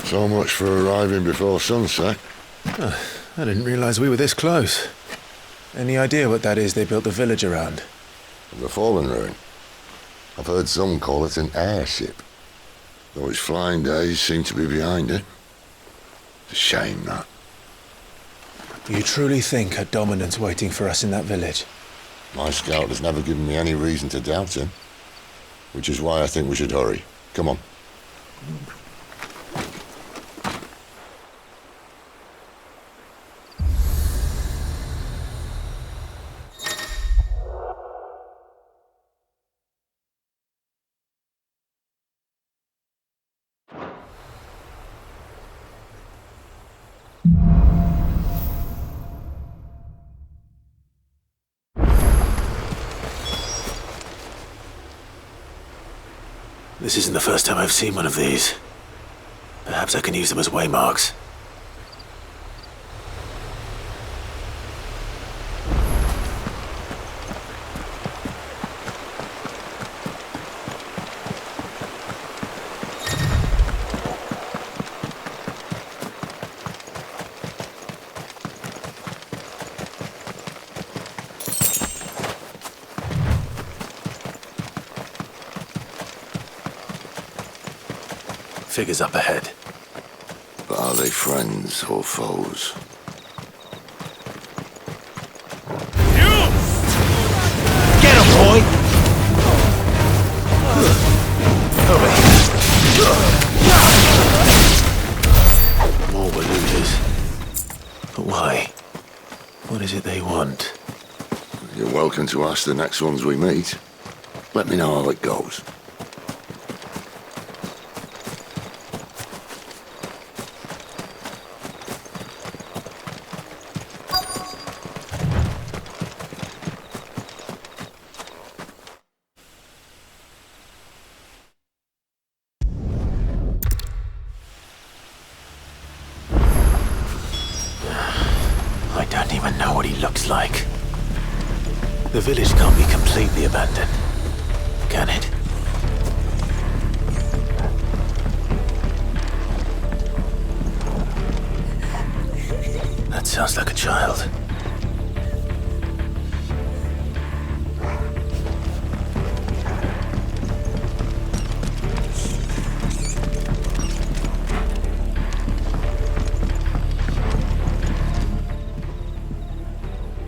So much for arriving before sunset. I didn't realize we were this close. Any idea what that is they built the village around? The Fallen Ruin. I've heard some call it an airship. Though its flying days seem to be behind it. It's a shame, that. You truly think a dominant's waiting for us in that village? My scout has never given me any reason to doubt him. Which is why I think we should hurry. Come on. This isn't the first time I've seen one of these. Perhaps I can use them as waymarks. Figures up ahead. But are they friends or foes? Get him, boy! Over here. More looters. But why? What is it they want? You're welcome to ask the next ones we meet. Let me know how it goes. I don't even know what he looks like. The village can't be completely abandoned, can it? That sounds like a child.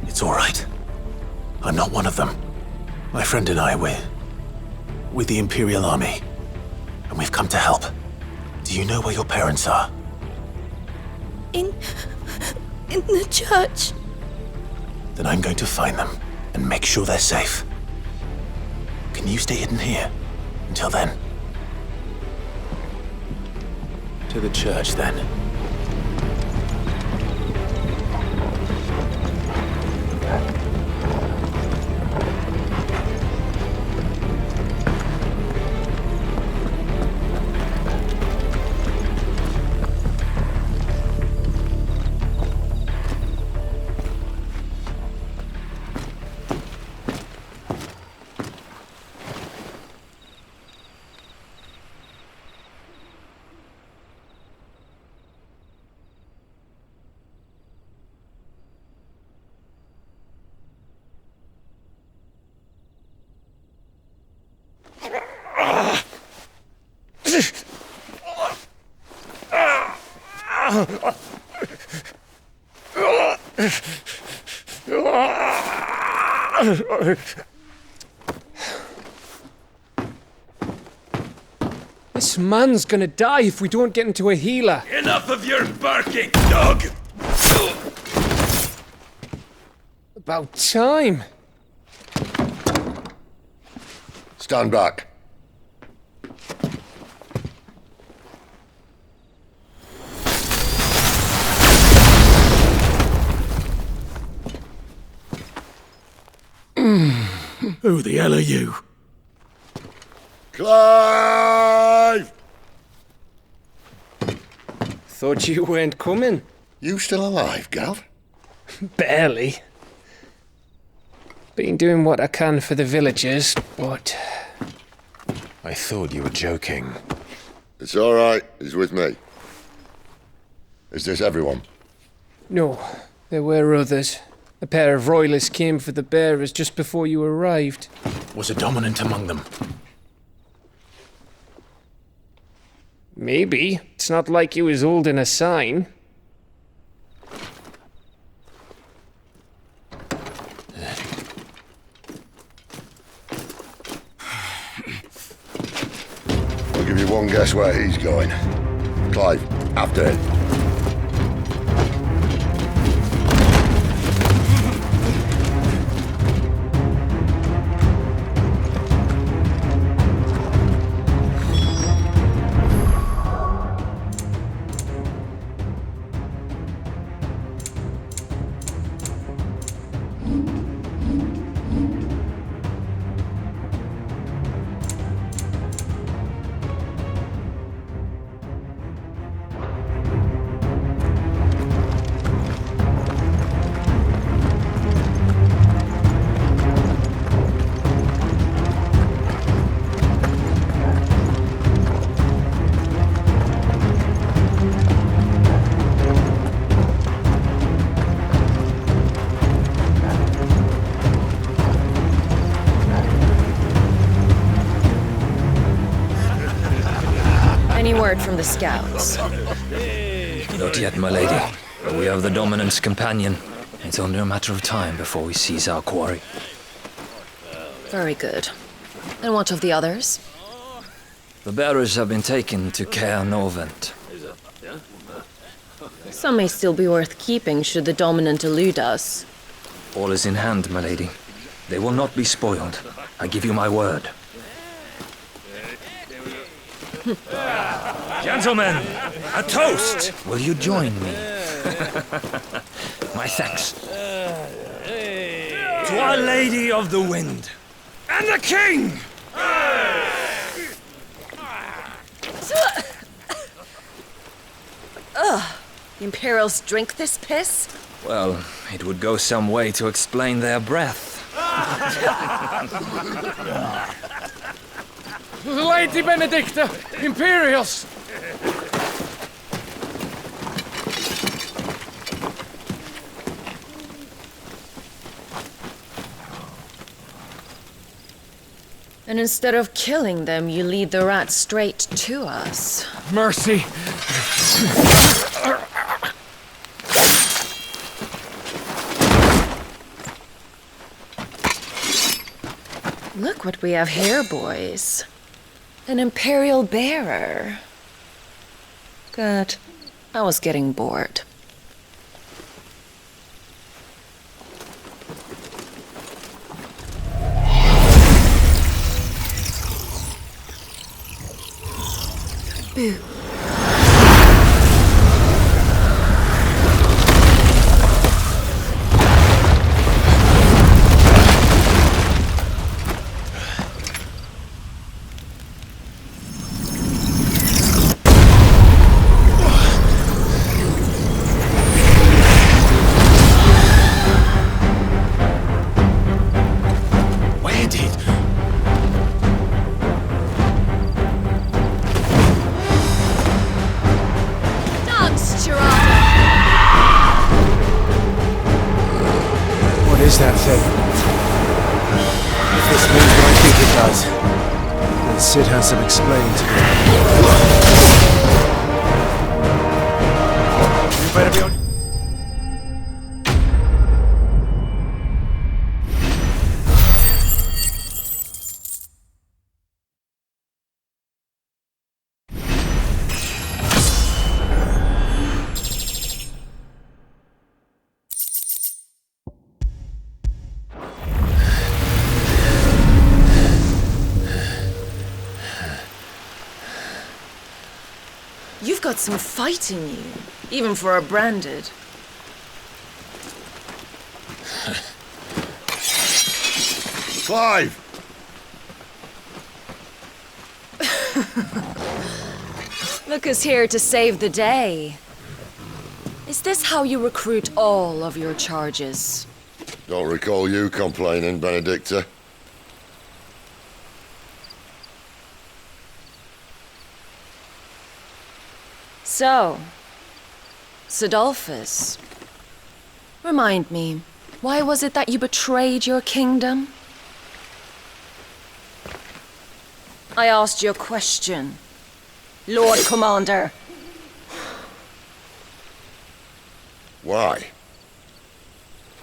It's all right. I'm not one of them. My friend and I, we're with the Imperial Army. And we've come to help. Do you know where your parents are? In the church. Then I'm going to find them and make sure they're safe. Can you stay hidden here until then? To the church, then. This man's gonna die if we don't get into a healer. Enough of your barking, dog! About time. Stand back. Who the hell are you? Clive! Thought you weren't coming. You still alive, Gav? Barely. Been doing what I can for the villagers, but... I thought you were joking. It's all right. He's with me. Is this everyone? No, there were others. A pair of royalists came for the bearers just before you arrived. Was a dominant among them? Maybe. It's not like he was holding a sign. I'll give you one guess where he's going. Clive, after it. Any word from the scouts? Not yet, my lady. But we have the Dominant's companion. It's only a matter of time before we seize our quarry. Very good. And what of the others? The bearers have been taken to Caer Novent. Some may still be worth keeping should the Dominant elude us. All is in hand, my lady. They will not be spoiled. I give you my word. Gentlemen, a toast! Will you join me? My thanks. To Our Lady of the Wind. And the King! The Imperials drink this piss? Well, it would go some way to explain their breath. Lady Benedicta! Imperials! And instead of killing them, you lead the rats straight to us. Mercy! Look what we have here, boys. An Imperial bearer. Good. I was getting bored. Boo. Where did? What is that thing? If this means what I think it does, then Sid has some explaining to do. You better be on. You've got some fight in you, even for a branded. Clive! Look who's here to save the day. Is this how you recruit all of your charges? Don't recall you complaining, Benedicta. So, Sidolphus, remind me, why was it that you betrayed your kingdom? I asked you a question, Lord Commander. Why?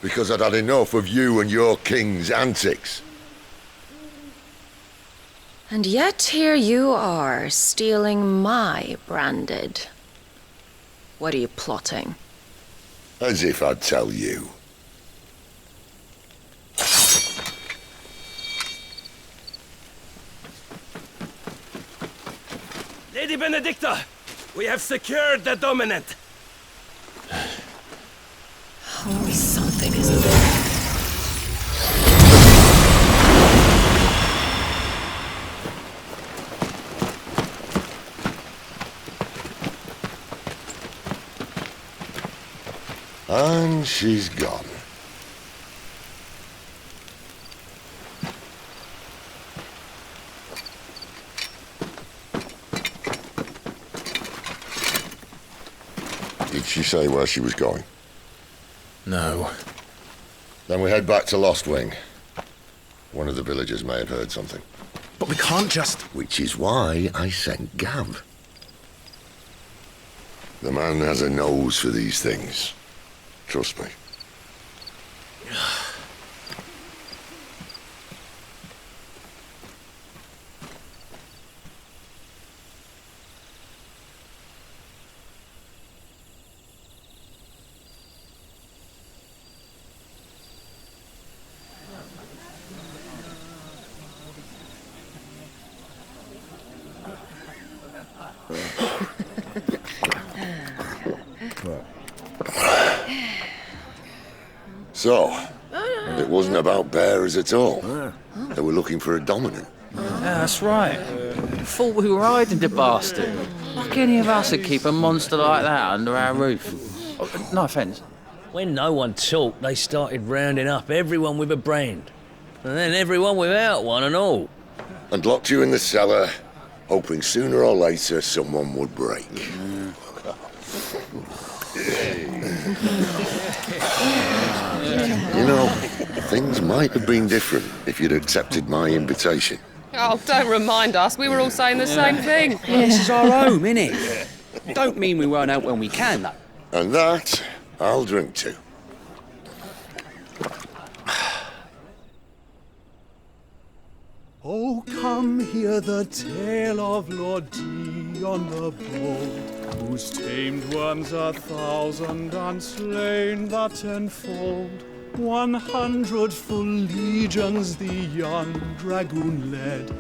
Because I'd had enough of you and your king's antics. And yet here you are, stealing my branded. What are you plotting? As if I'd tell you. Lady Benedicta, we have secured the Dominant. Always something, isn't there? And she's gone. Did she say where she was going? No. Then we head back to Lost Wing. One of the villagers may have heard something. But we can't just... Which is why I sent Gav. The man has a nose for these things. Trust me. So, it wasn't about bearers at all. They were looking for a dominant. Yeah, that's right. Thought we were hiding the bastard. Like any of us would keep a monster like that under our roof. Oh, no offence. When no one talked, they started rounding up everyone with a brand. And then everyone without one and all. And locked you in the cellar, hoping sooner or later someone would break. You know, things might have been different if you'd accepted my invitation. Oh, don't remind us. We were all saying the same thing. This is our home, innit? Don't mean we won't out when we can, though. And that, I'll drink to. Oh, come hear the tale of Lord Dion the Bold, whose tamed worms 1,000 and slain the tenfold. 100 full legions the young dragoon led,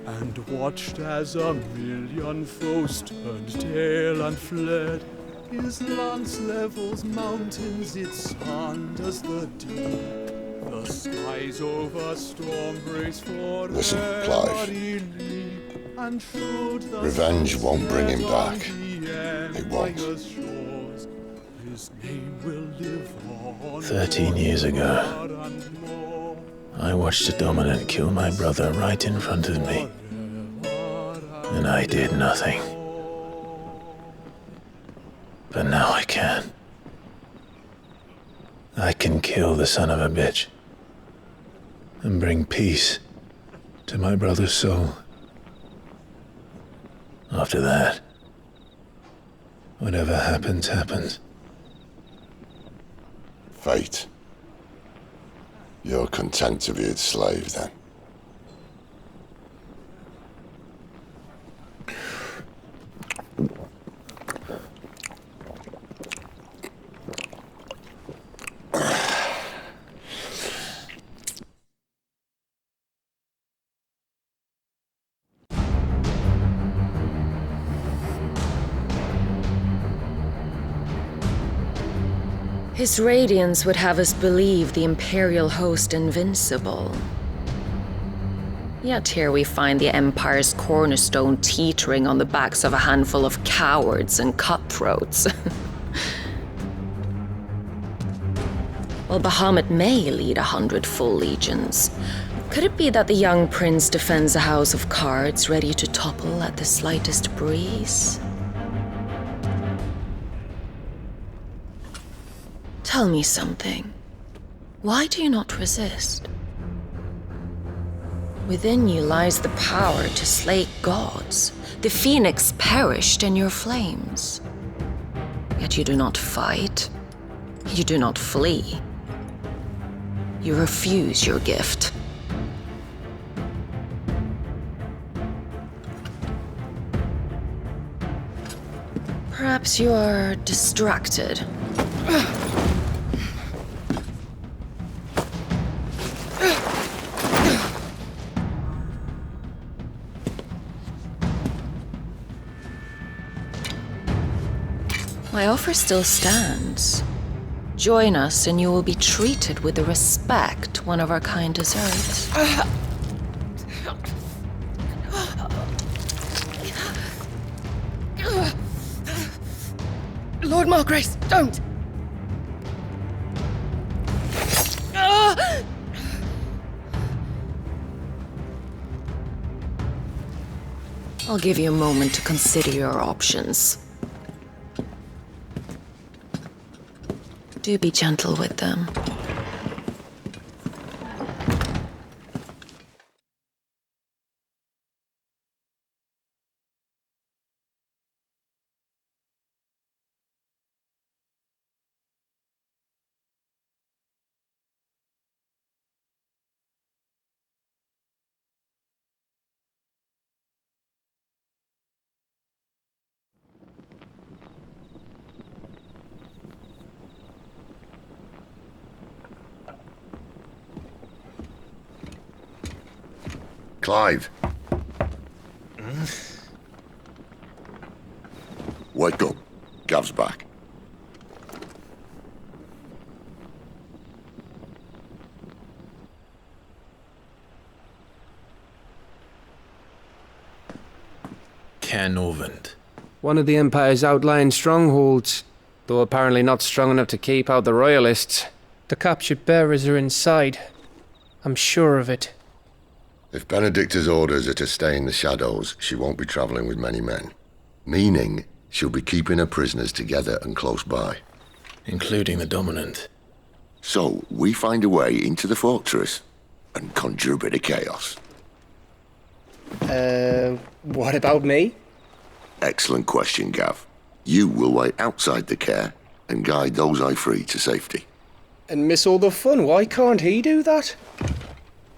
and watched as 1,000,000 foes turned tail and fled. His lance levels mountains, it sanders the deep. The skies over storm brace for Listen, Clive. Revenge won't bring him back. It won't. 13 years ago, I watched a dominant kill my brother right in front of me. And I did nothing. But now I can. I can kill the son of a bitch and bring peace to my brother's soul. After that, whatever happens, happens. Fate. You're content to be its slave, then? His radiance would have us believe the Imperial host invincible. Yet here we find the Empire's cornerstone teetering on the backs of a handful of cowards and cutthroats. While Bahamut may lead 100 full legions, could it be that the young prince defends a house of cards ready to topple at the slightest breeze? Tell me something. Why do you not resist? Within you lies the power to slay gods. The phoenix perished in your flames. Yet you do not fight. You do not flee. You refuse your gift. Perhaps you are distracted. My offer still stands. Join us and you will be treated with the respect one of our kind deserves. Lord Margrace, don't! I'll give you a moment to consider your options. Do be gentle with them. Clive. Wake up. Gav's back. Caernarvon. One of the Empire's outlying strongholds, though apparently not strong enough to keep out the Royalists. The captured bearers are inside. I'm sure of it. If Benedicta's orders are to stay in the shadows, she won't be travelling with many men. Meaning, she'll be keeping her prisoners together and close by. Including the Dominant. So, we find a way into the fortress and conjure a bit of chaos. What about me? Excellent question, Gav. You will wait outside the care and guide those I free to safety. And miss all the fun. Why can't he do that?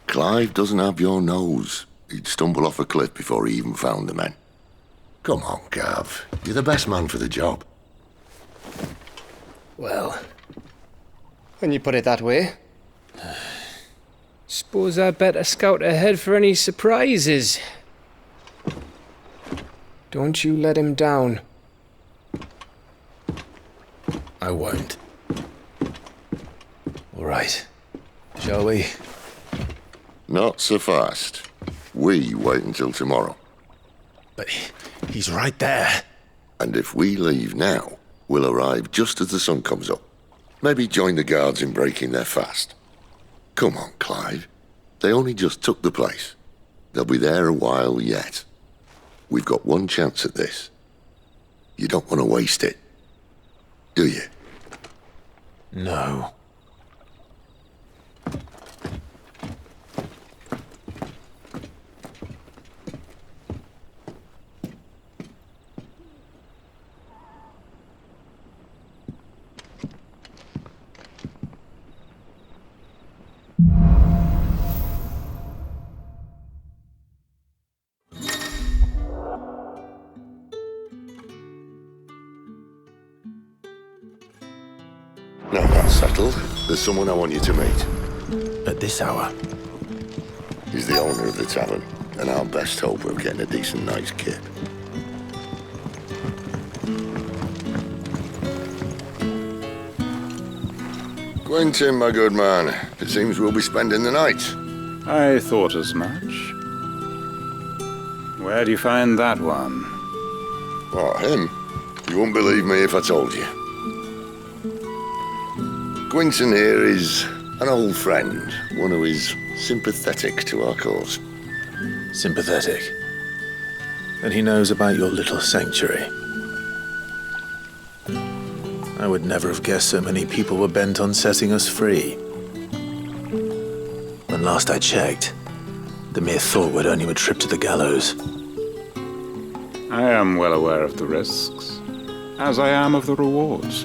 Clive doesn't have your nose. He'd stumble off a cliff before he even found the men. Come on, Gav. You're the best man for the job. Well, when you put it that way. Suppose I'd better scout ahead for any surprises. Don't you let him down. I won't. All right. Shall we? Not so fast. We wait until tomorrow. But he's right there. And if we leave now, we'll arrive just as the sun comes up. Maybe join the guards in breaking their fast. Come on, Clive. They only just took the place. They'll be there a while yet. We've got one chance at this. You don't want to waste it, do you? No. Now that's settled. There's someone I want you to meet. At this hour? He's the owner of the tavern, and our best hope of getting a decent night's kip. Quentin, my good man. It seems we'll be spending the night. I thought as much. Where do you find that one? What, him? You wouldn't believe me if I told you. Quentin here is an old friend, one who is sympathetic to our cause. Sympathetic. And he knows about your little sanctuary. I would never have guessed so many people were bent on setting us free. When last I checked, the mere thought would earn you a trip to the gallows. I am well aware of the risks, as I am of the rewards.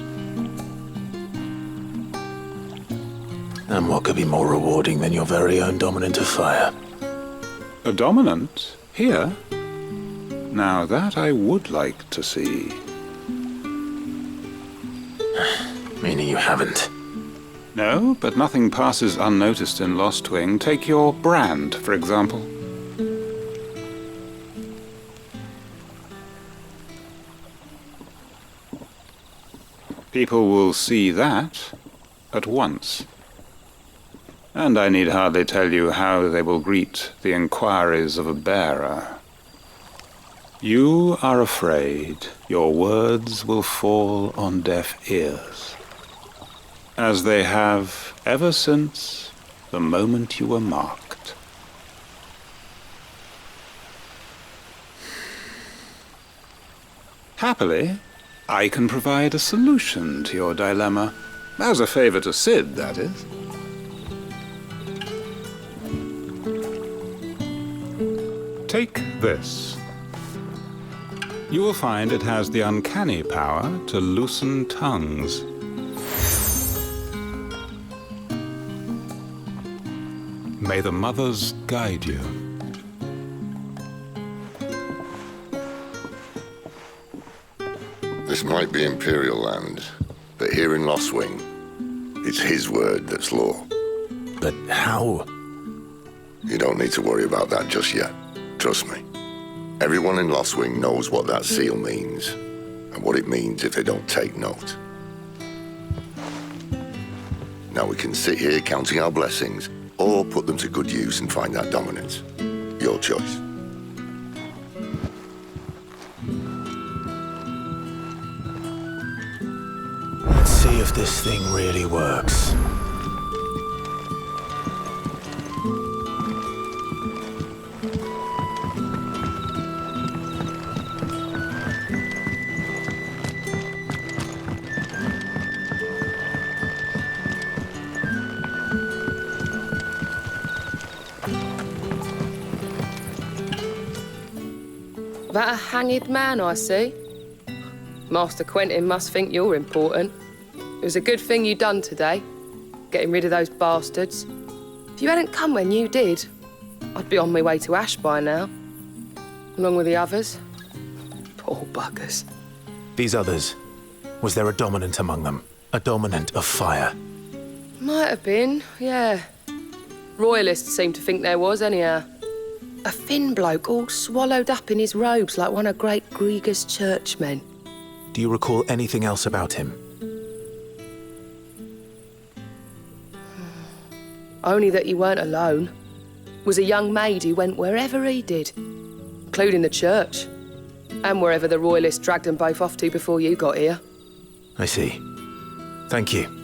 And what could be more rewarding than your very own dominant of fire? A dominant? Here? Now that I would like to see. Meaning you haven't? No, but nothing passes unnoticed in Lostwing. Take your brand, for example. People will see that at once. And I need hardly tell you how they will greet the inquiries of a bearer. You are afraid your words will fall on deaf ears, as they have ever since the moment you were marked. Happily, I can provide a solution to your dilemma, as a favor to Sid, that is. Take this. You will find it has the uncanny power to loosen tongues. May the mothers guide you. This might be Imperial land, but here in Lostwing, it's his word that's law. But how? You don't need to worry about that just yet. Trust me. Everyone in Lostwing knows what that seal means, and what it means if they don't take note. Now we can sit here counting our blessings, or put them to good use and find that dominance. Your choice. Let's see if this thing really works. That a hanged man I see? Master Quentin must think you're important. It was a good thing you done today, getting rid of those bastards. If you hadn't come when you did, I'd be on my way to Ash by now, along with the others. Poor buggers. These others, was there a dominant among them? A dominant of fire? Might have been, yeah. Royalists seem to think there was, anyhow. A thin bloke all swallowed up in his robes like one of Great Gregor's churchmen. Do you recall anything else about him? Only that he weren't alone. Was a young maid who went wherever he did, including the church, and wherever the Royalists dragged them both off to before you got here. I see. Thank you.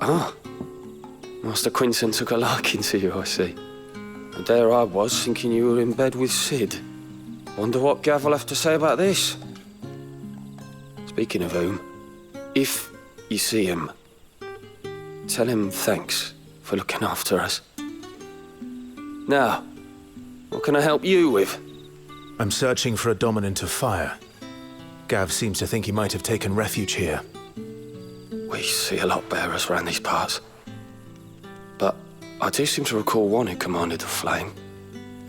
Ah, Master Quinton took a liking to you, I see. And there I was, thinking you were in bed with Sid. Wonder what Gav will have to say about this. Speaking of whom, if you see him, tell him thanks for looking after us. Now, what can I help you with? I'm searching for a dominant of fire. Gav seems to think he might have taken refuge here. We see a lot bearers round these parts. But I do seem to recall one who commanded the flame.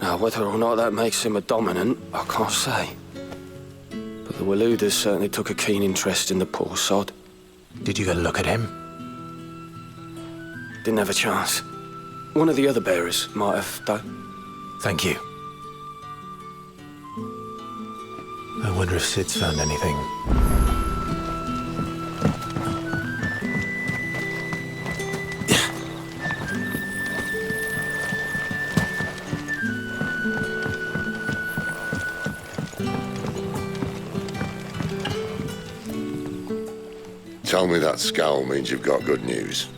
Now, whether or not that makes him a dominant, I can't say. But the Waluders certainly took a keen interest in the poor sod. Did you get a look at him? Didn't have a chance. One of the other bearers might have, though. Thank you. I wonder if Sid's found anything. Tell me that scowl means you've got good news.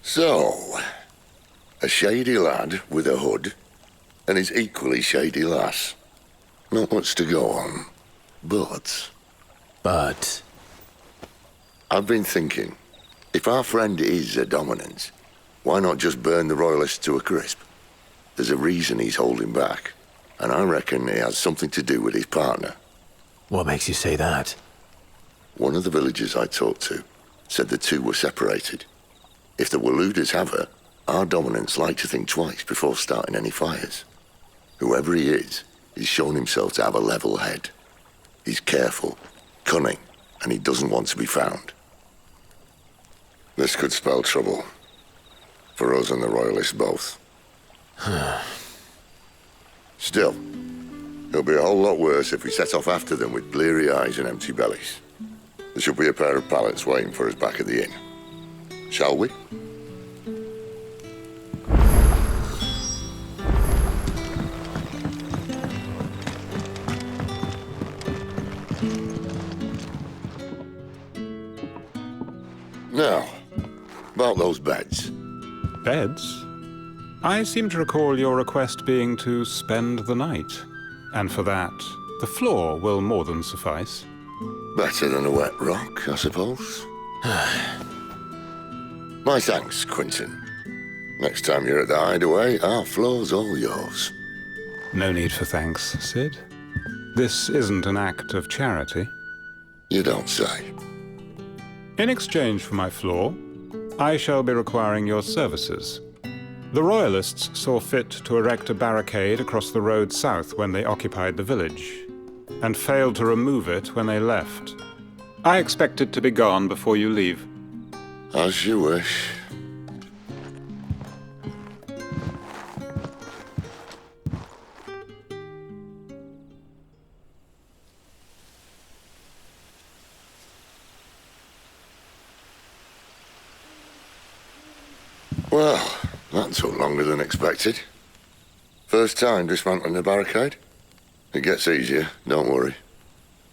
So, a shady lad with a hood, and his equally shady lass. Not much to go on, but... I've been thinking, if our friend is a dominant, why not just burn the Royalists to a crisp? There's a reason he's holding back, and I reckon it has something to do with his partner. What makes you say that? One of the villagers I talked to said the two were separated. If the Waluders have her, our dominants like to think twice before starting any fires. Whoever he is, he's shown himself to have a level head. He's careful, cunning, and he doesn't want to be found. This could spell trouble. For us and the Royalists both. Still, it'll be a whole lot worse if we set off after them with bleary eyes and empty bellies. There should be a pair of pallets waiting for us back at the inn. Shall we? Now, about those beds. Beds? I seem to recall your request being to spend the night. And for that, the floor will more than suffice. Better than a wet rock, I suppose. My thanks, Quentin. Next time you're at the Hideaway, our floor's all yours. No need for thanks, Sid. This isn't an act of charity. You don't say. In exchange for my floor, I shall be requiring your services. The Royalists saw fit to erect a barricade across the road south when they occupied the village, and failed to remove it when they left. I expect it to be gone before you leave. As you wish. Well, that took longer than expected. First time dismantling the barricade? It gets easier, don't worry.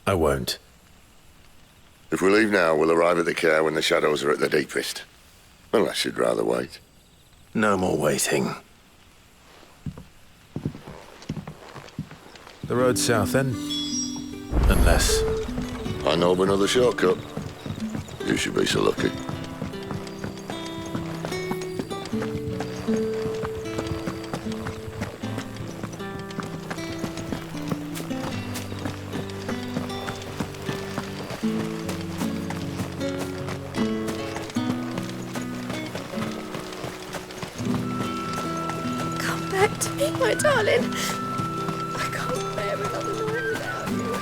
I won't. If we leave now, we'll arrive at the Care when the shadows are at their deepest. Unless you'd rather wait. No more waiting. The road south, then? Unless... I know of another shortcut. You should be so lucky. My darling, I can't bear another night without you.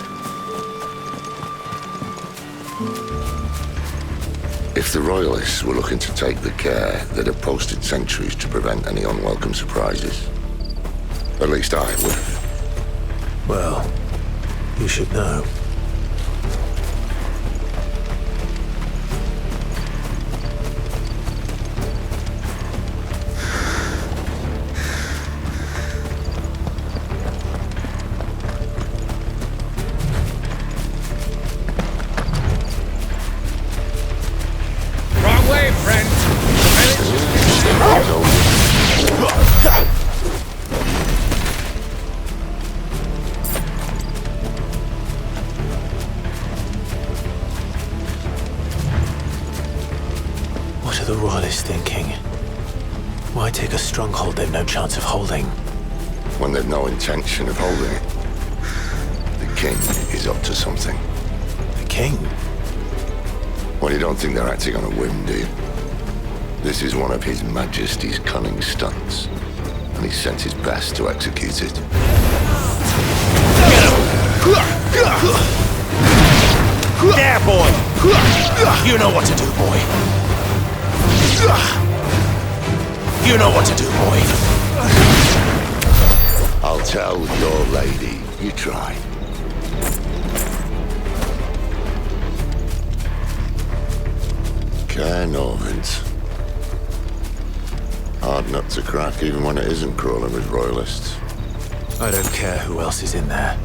If the Royalists were looking to take the Care, they'd have posted sentries to prevent any unwelcome surprises. At least I would have. Well, you should know. What are the Royalists thinking? Why take a stronghold they've no chance of holding? When they've no intention of holding it. The King is up to something. The King? Well, you don't think they're acting on a whim, do you? This is one of His Majesty's cunning stunts, and he's sent his best to execute it. There, boy! You know what to do, boy. You know what to do, boy. I'll tell your lady. You try. Care Norvins. Hard nut to crack, even when it isn't crawling with royalists. I don't care who else is in there.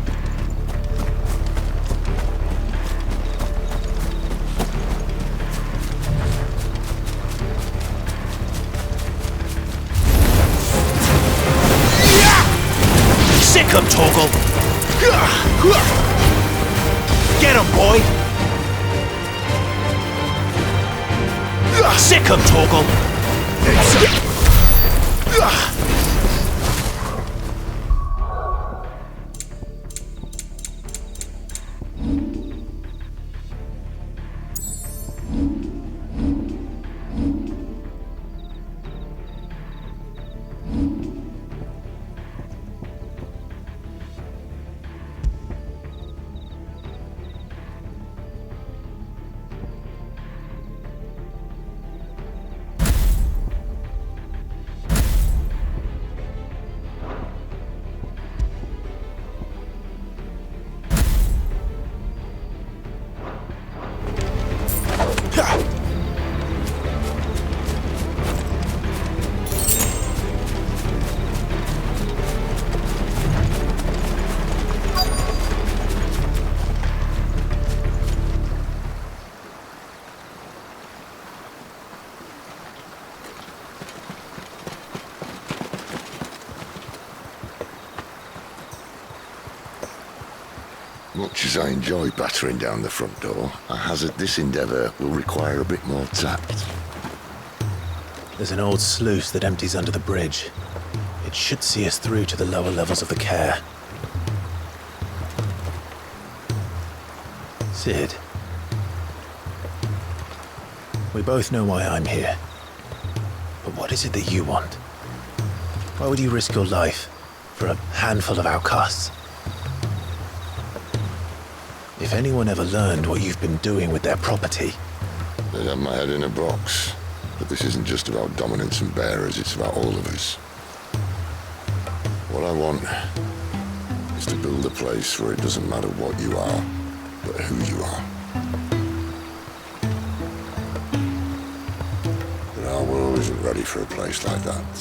Sick 'em, Torgal! Get 'em, boy! Sick 'em, Torgal! Much as I enjoy battering down the front door, I hazard this endeavour will require a bit more tact. There's an old sluice that empties under the bridge. It should see us through to the lower levels of the care. Sid. We both know why I'm here. But what is it that you want? Why would you risk your life for a handful of outcasts? If anyone ever learned what you've been doing with their property... They'd have my head in a box. But this isn't just about dominance and bearers, it's about all of us. What I want is to build a place where it doesn't matter what you are, but who you are. But our world isn't ready for a place like that.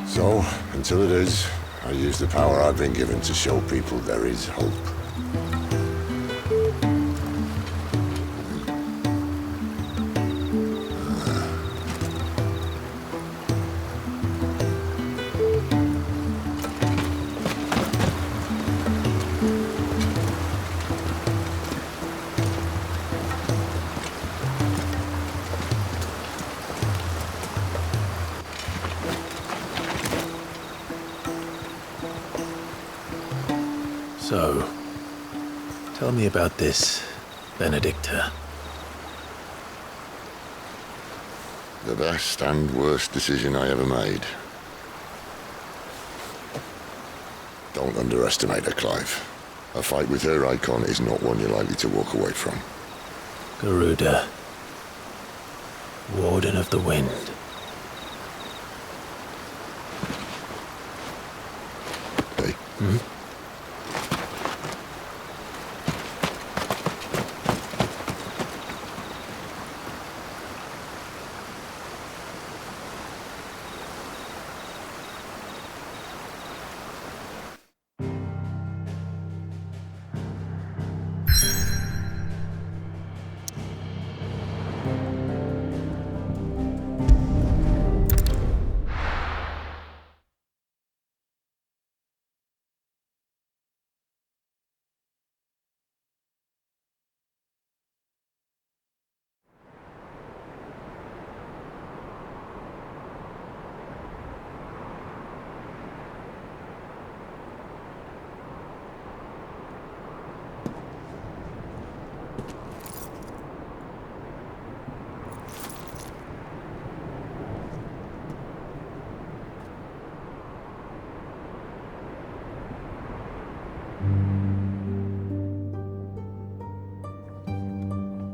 So, until it is, I use the power I've been given to show people there is hope. So, tell me about this Benedicta. The best and worst decision I ever made. Don't underestimate her, Clive. A fight with her icon is not one you're likely to walk away from. Garuda. Warden of the Wind. Hey? Hmm?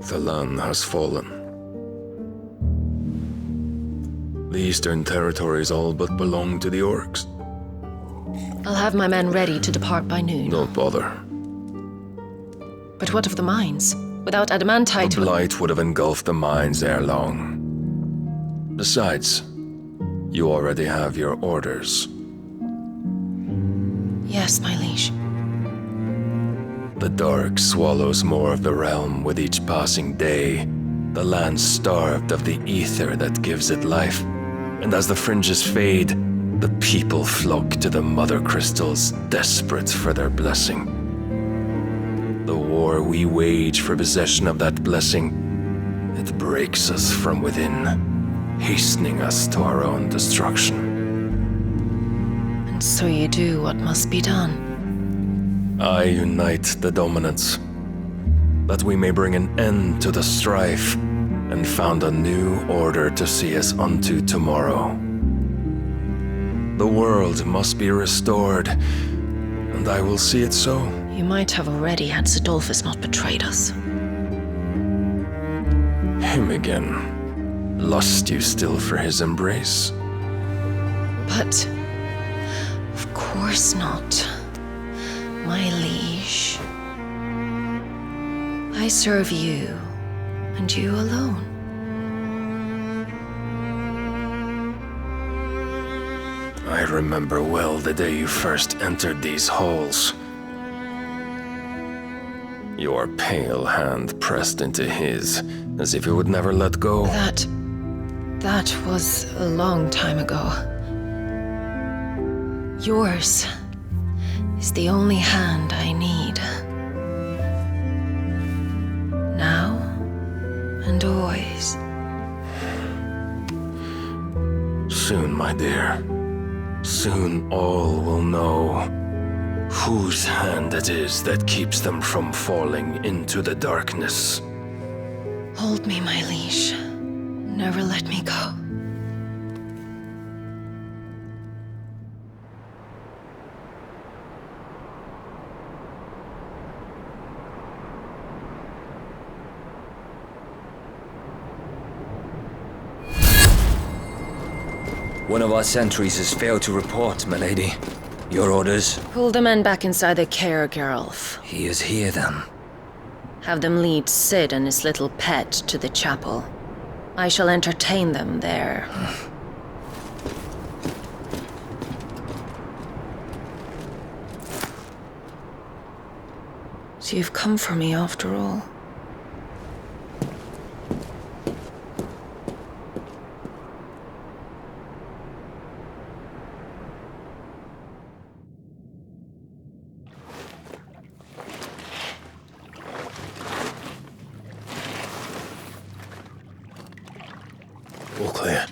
The Lan has fallen. The Eastern Territories all but belong to the orcs. I'll have my men ready to depart by noon. Don't bother. But what of the mines? Without adamantite... The blight would have engulfed the mines ere long. Besides, you already have your orders. Yes, my liege. The dark swallows more of the realm with each passing day. The land starved of the ether that gives it life. And as the fringes fade, the people flock to the mother crystals, desperate for their blessing. The war we wage for possession of that blessing, it breaks us from within, hastening us to our own destruction. And so you do what must be done. I unite the dominants, that we may bring an end to the strife and found a new order to see us unto tomorrow. The world must be restored, and I will see it so. You might have already had Zidolphus not betrayed us. Him again. Lust you still for his embrace? But... of course not. My liege. I serve you, and you alone. I remember well the day you first entered these halls. Your pale hand pressed into his, as if it would never let go. That was a long time ago. Yours is the only hand I need. Now and always. Soon, my dear. Soon all will know whose hand it is that keeps them from falling into the darkness. Hold me, my liege. Never let me go. One of our sentries has failed to report, milady. Your orders? Pull the men back inside the care, Geralf. He is here, then. Have them lead Sid and his little pet to the chapel. I shall entertain them there. So you've come for me after all. All clear.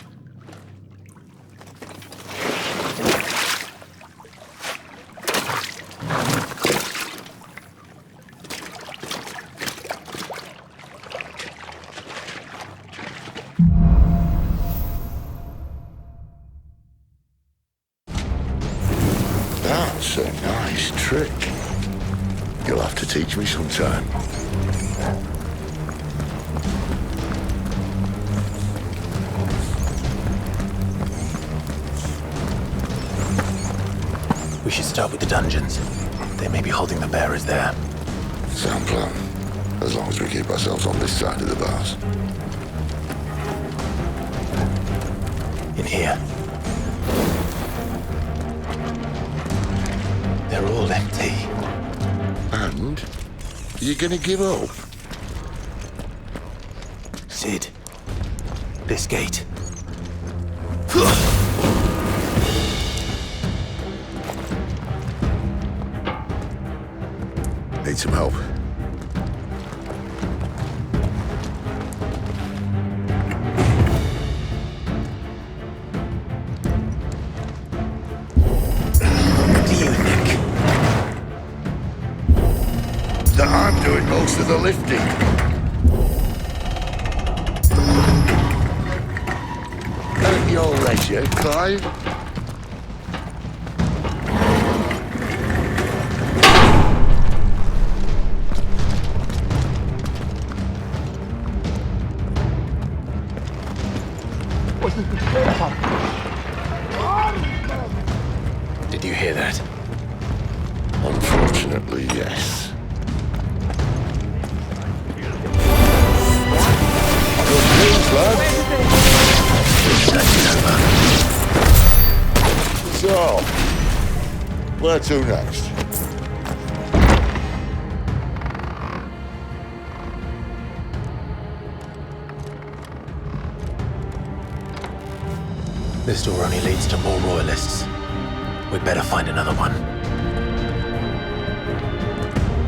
That's a nice trick. You'll have to teach me sometime. We should start with the dungeons. They may be holding the bearers there. Sound plan. As long as we keep ourselves on this side of the bars. In here. They're all empty. And? You gonna give up? Sid. This gate. Need some help. What do you think? That I'm doing most of the lifting. At your leisure, Clive. Did you hear that? Unfortunately, yes. Good news, lad. So, where to next? This door only leads to more royalists. We'd better find another one.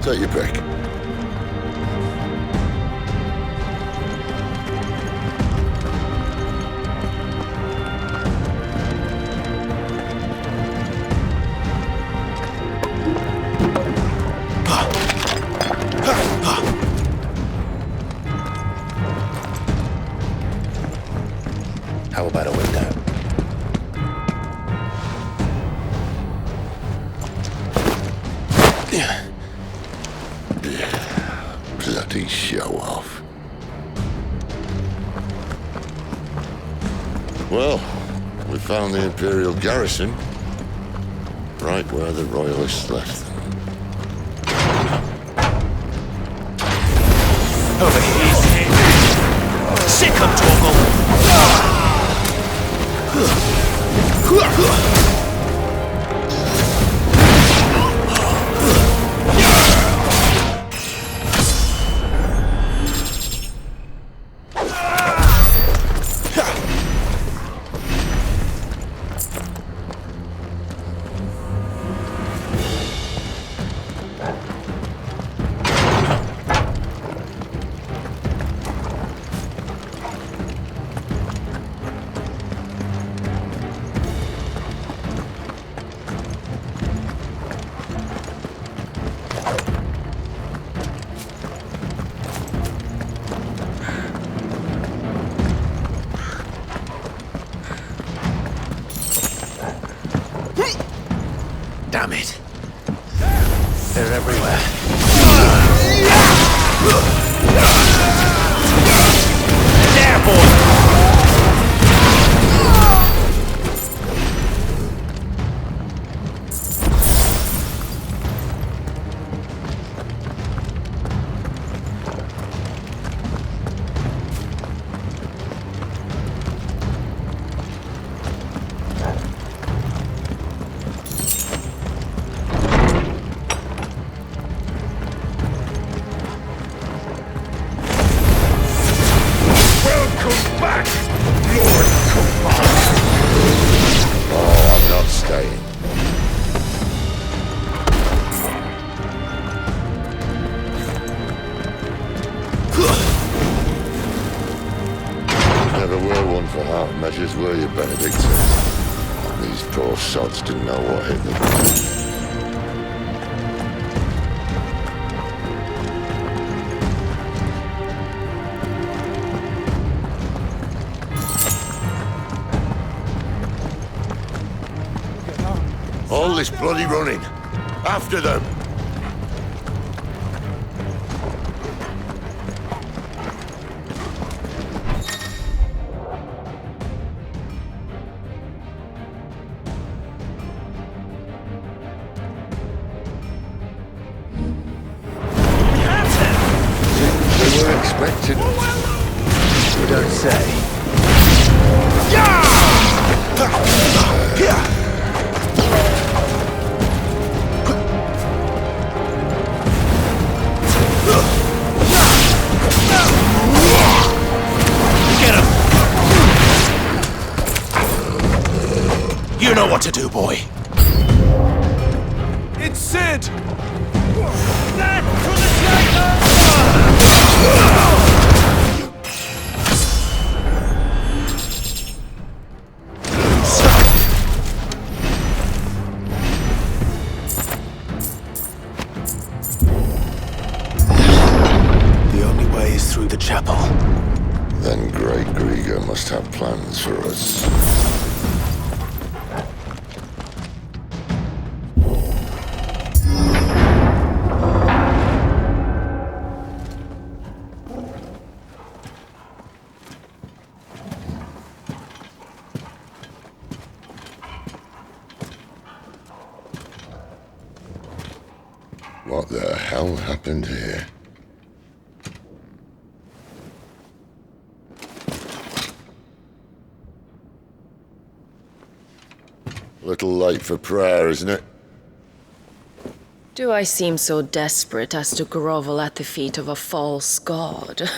Take your pick. How about a window? Bloody show off. Well, we found the Imperial garrison, right where the Royalists left them. Over here! Sick 'em, Torgal! Damn it. They're everywhere. There, boy! Never were one for half measures, were you, Benedictus? These poor sods didn't know what hit them. All this bloody running. After them. They were expecting us. You don't say. Get him! You know what to do, boy. It's Sid! The only way is through the chapel. Then Great Grieger must have plans for us. What the hell happened here? Little late for prayer, isn't it? Do I seem so desperate as to grovel at the feet of a false god?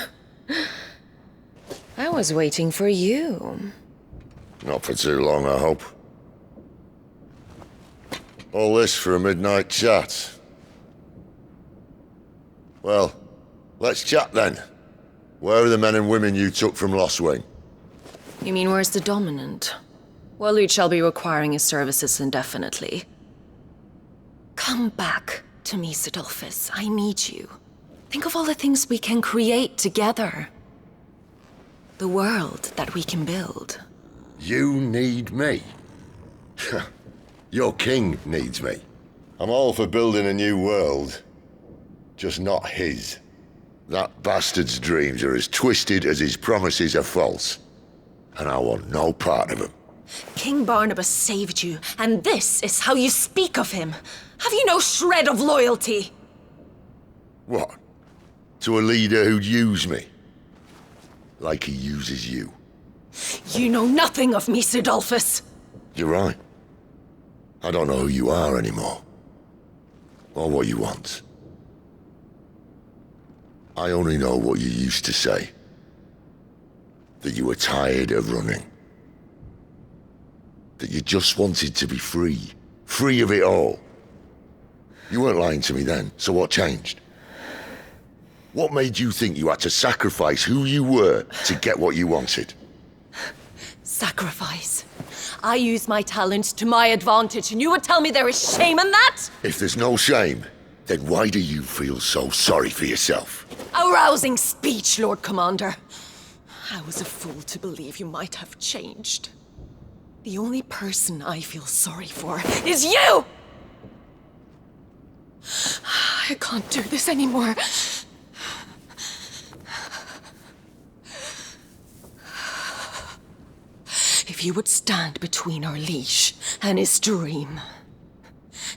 I was waiting for you. Not for too long, I hope. All this for a midnight chat. Well, let's chat then. Where are the men and women you took from Lost Wing? You mean where's the dominant? Waleed shall be requiring his services indefinitely. Come back to me, Sidolphus. I need you. Think of all the things we can create together. The world that we can build. You need me? Your king needs me. I'm all for building a new world. Just not his. That bastard's dreams are as twisted as his promises are false. And I want no part of them. King Barnabas saved you, and this is how you speak of him. Have you no shred of loyalty? What? To a leader who'd use me? Like he uses you. You know nothing of me, Sidolphus. You're right. I don't know who you are anymore. Or what you want. I only know what you used to say. That you were tired of running. That you just wanted to be free. Free of it all. You weren't lying to me then, so what changed? What made you think you had to sacrifice who you were to get what you wanted? Sacrifice. I use my talents to my advantage, and you would tell me there is shame in that? If there's no shame, then why do you feel so sorry for yourself? A rousing speech, Lord Commander. I was a fool to believe you might have changed. The only person I feel sorry for is you! I can't do this anymore. If you would stand between our leash and his dream,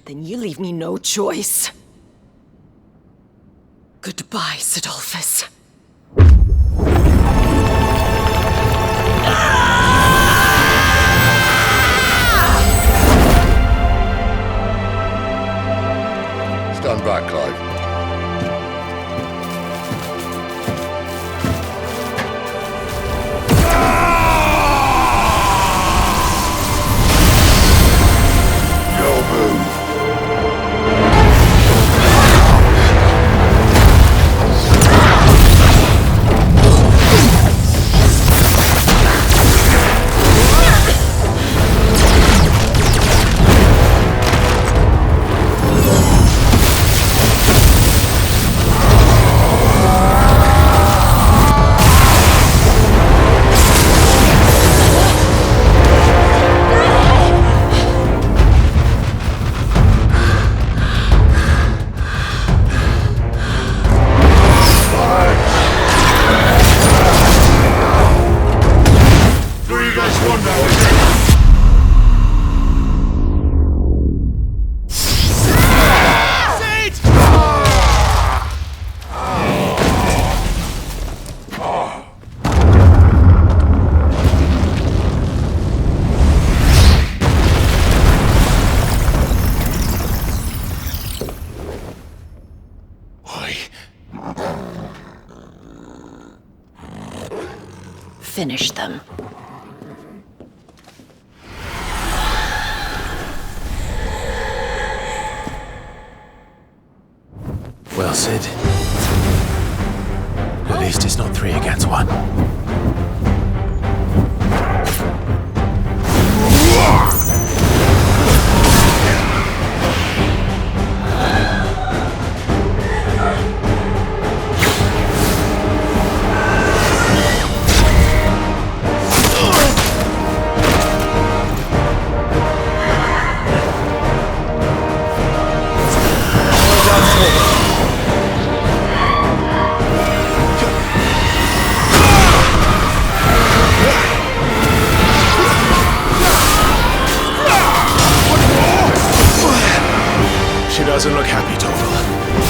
then you leave me no choice. Goodbye, Sidolphus. Stand back, Clive. Finish them. Well, Sid. At least it's not 3 against 1. Doesn't look happy, Torval.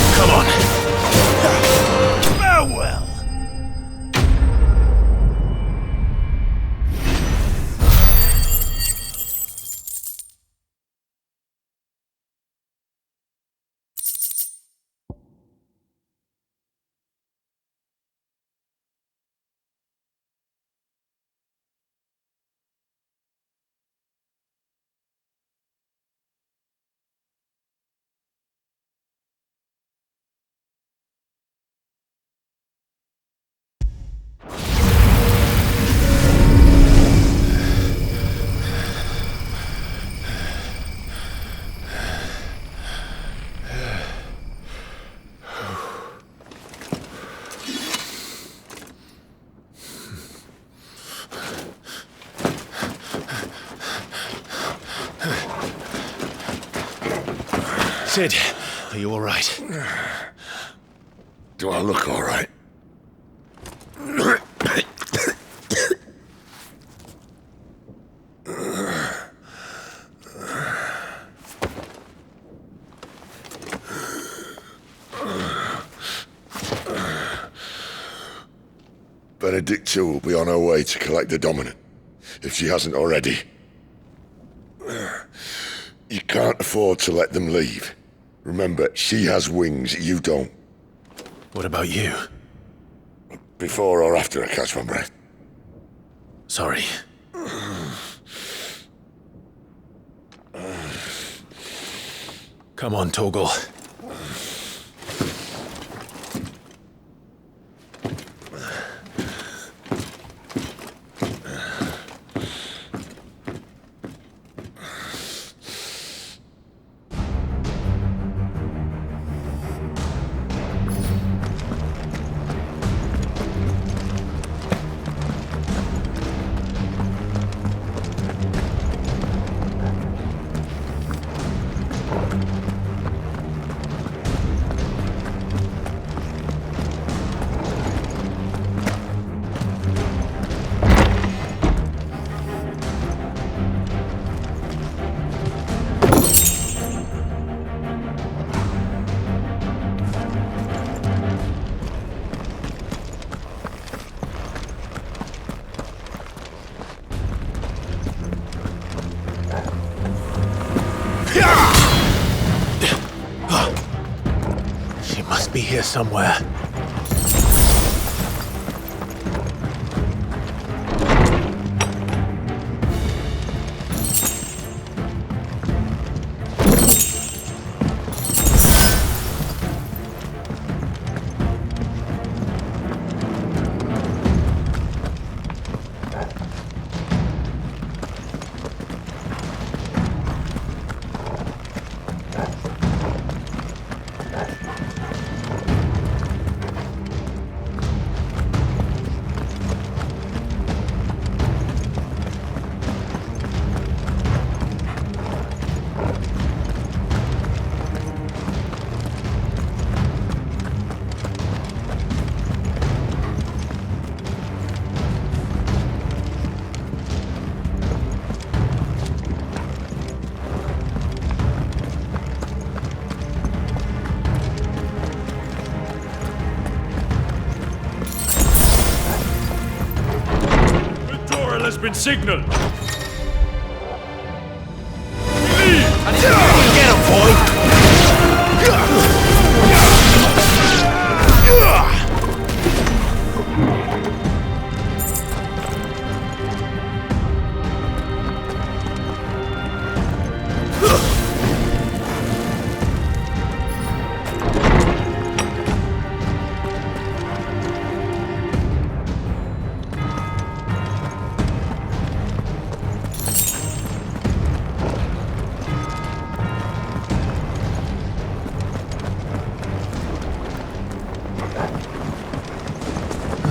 Sid, are you all right? Do I look all right? Benedicta will be on her way to collect the Dominant, if she hasn't already. You can't afford to let them leave. Remember, she has wings, you don't. What about you? Before or after I catch my breath? Sorry. Come on, Torgal. She must be here somewhere. Has been signaled. Get him, boy!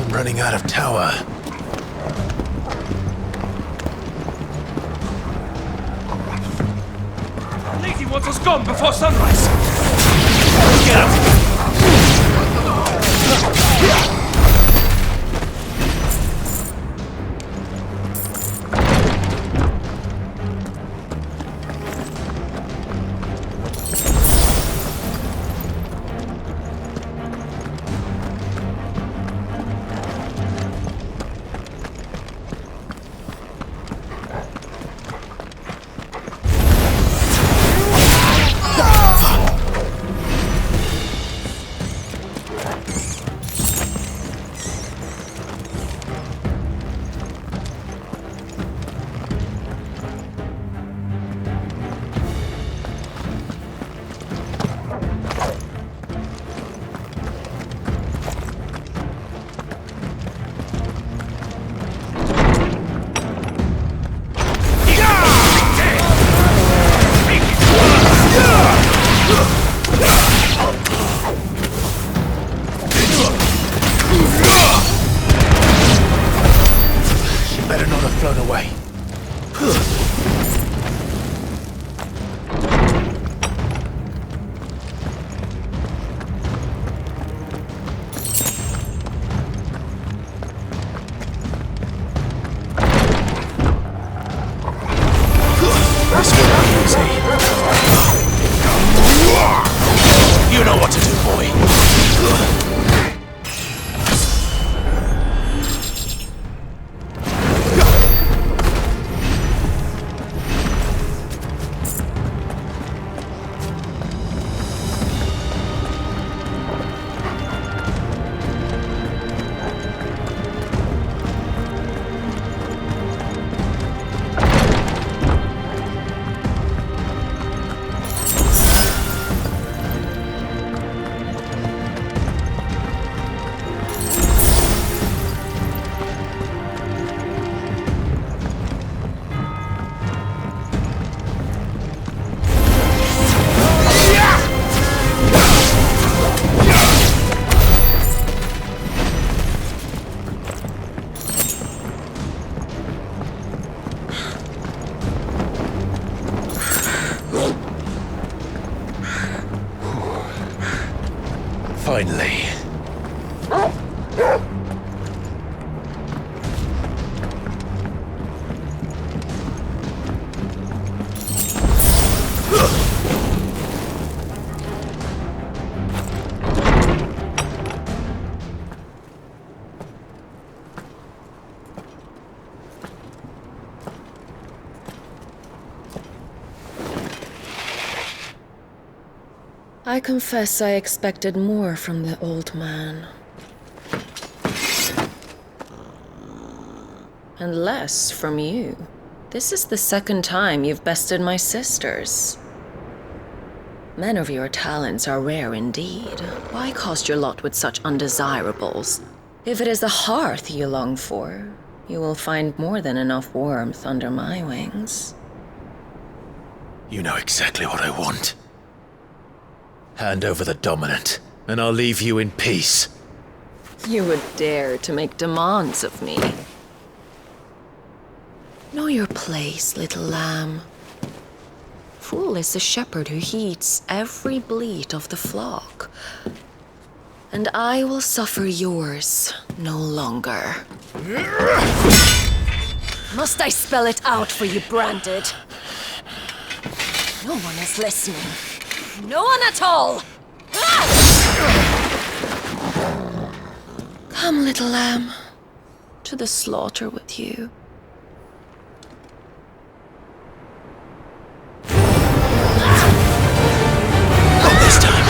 Running out of tower. Lady wants us gone before sunrise. Get him! Flown away. I confess I expected more from the old man. And less from you. This is the second time you've bested my sisters. Men of your talents are rare indeed. Why cast your lot with such undesirables? If it is the hearth you long for, you will find more than enough warmth under my wings. You know exactly what I want. Hand over the dominant, and I'll leave you in peace. You would dare to make demands of me. Know your place, little lamb. Fool is the shepherd who heeds every bleat of the flock. And I will suffer yours no longer. Must I spell it out for you, Branded? No one is listening. No one at all! Come, little lamb, to the slaughter with you. Not this time.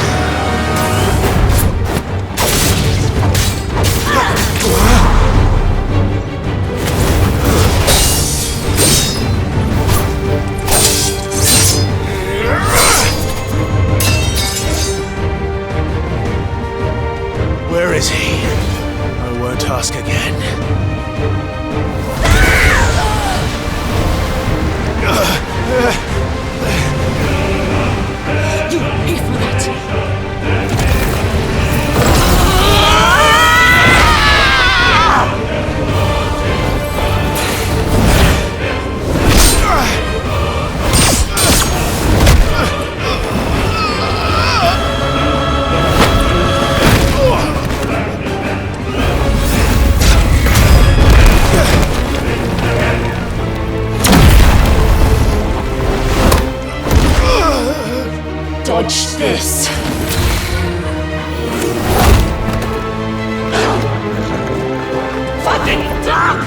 Where is he? I won't ask again. You pay for that! Dodge this! Fucking dog!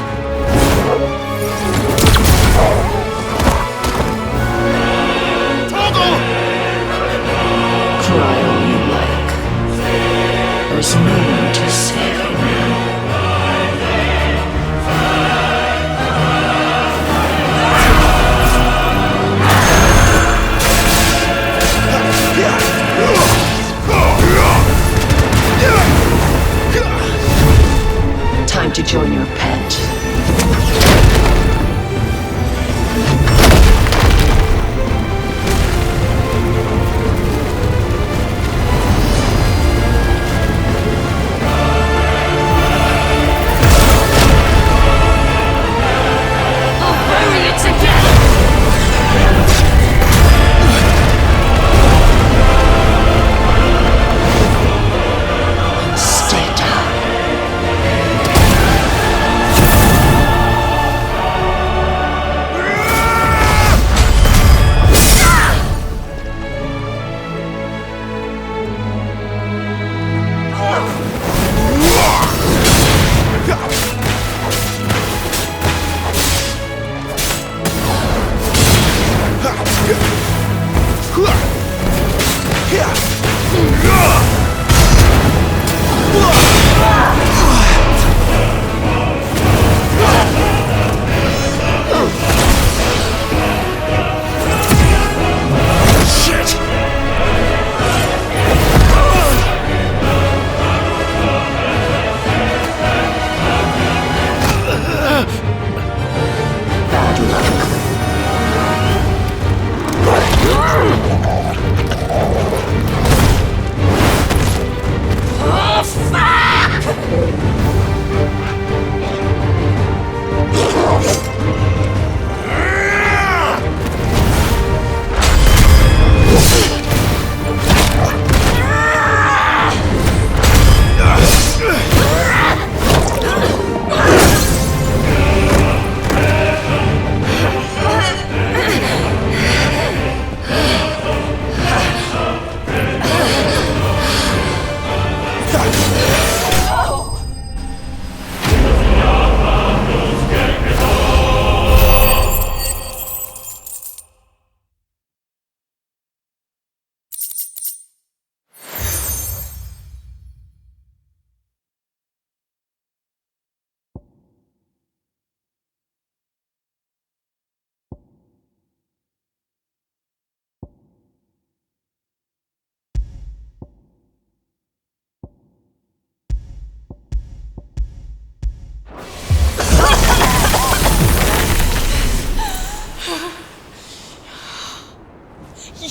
Cry all you like. There's no one to save you now. Time to join your pet. I'll bury it together! Stay down.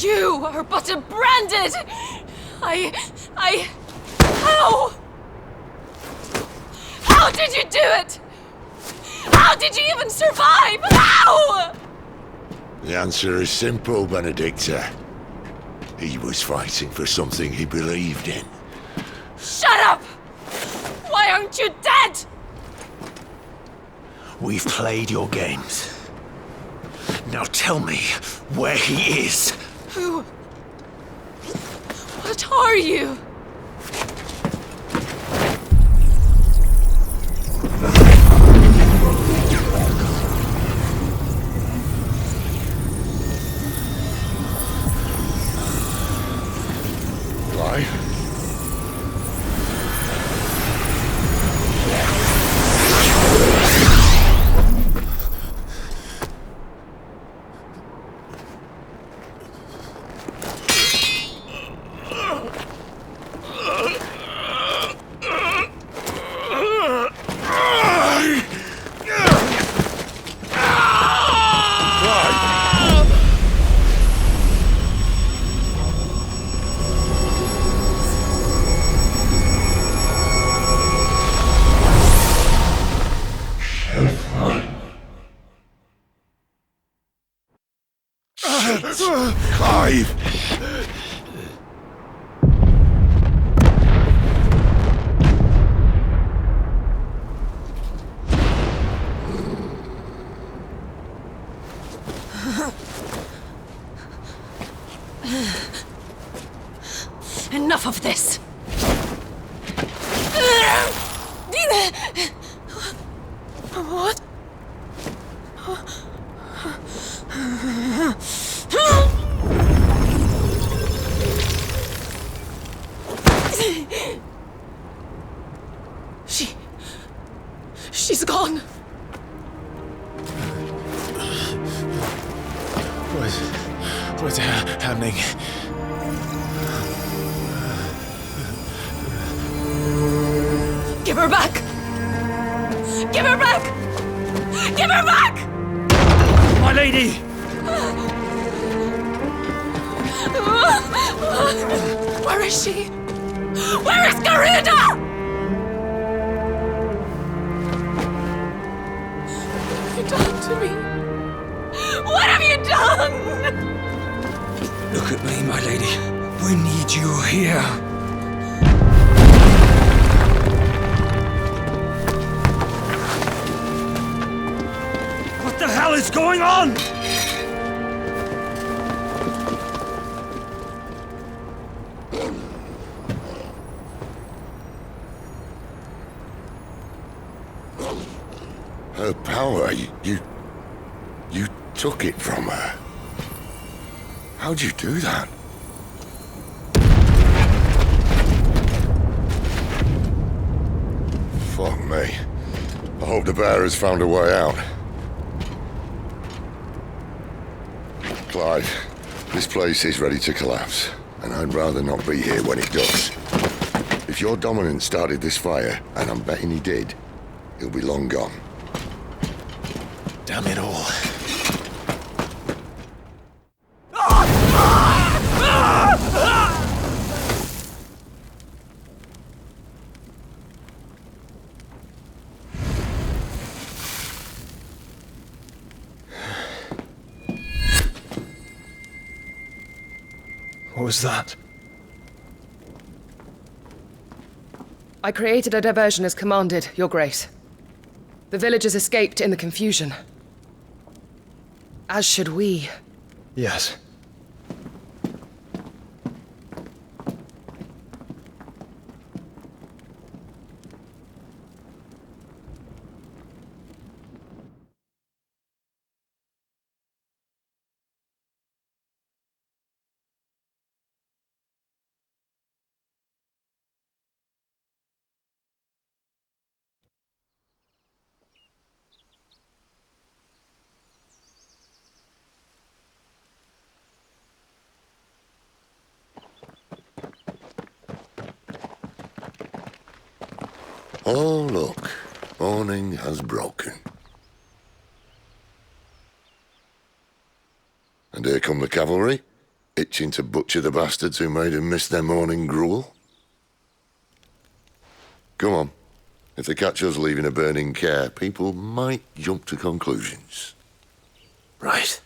You are but a branded! How? How did you do it? How did you even survive? How? The answer is simple, Benedicta. He was fighting for something he believed in. Shut up! Why aren't you dead? We've played your games. Now tell me where he is. Who? What are you? Clive? Clive! Enough of this! What? She's gone. What's happening? Give her back! Give her back! Give her back! My lady! Where is she? Where is Garuda? What have you done to me? What have you done? Look at me, my lady. We need you here. What the hell is going on? Her power, you took it from her. How'd you do that? Fuck me. I hope the bear has found a way out. Clive, this place is ready to collapse, and I'd rather not be here when it does. If your dominant started this fire, and I'm betting he did, he'll be long gone. Damn it all. What was that? I created a diversion as commanded, Your Grace. The villagers escaped in the confusion. As should we. Yes. Oh, look. Morning has broken. And here come the cavalry. itching to butcher the bastards who made him miss their morning gruel? Come on. If they catch us leaving a burning care, people might jump to conclusions. Right.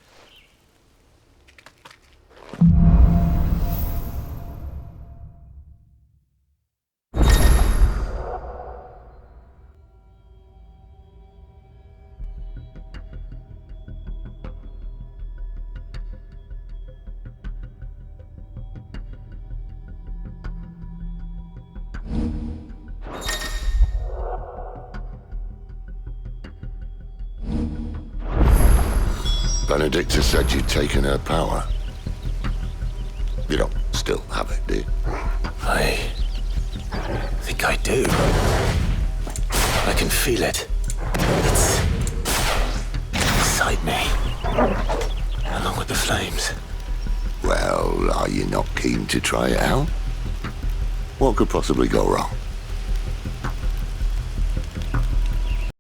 Benedicta said you'd taken her power. You don't still have it, do you? I think I do. I can feel it. It's inside me, along with the flames. Well, are you not keen to try it out? What could possibly go wrong?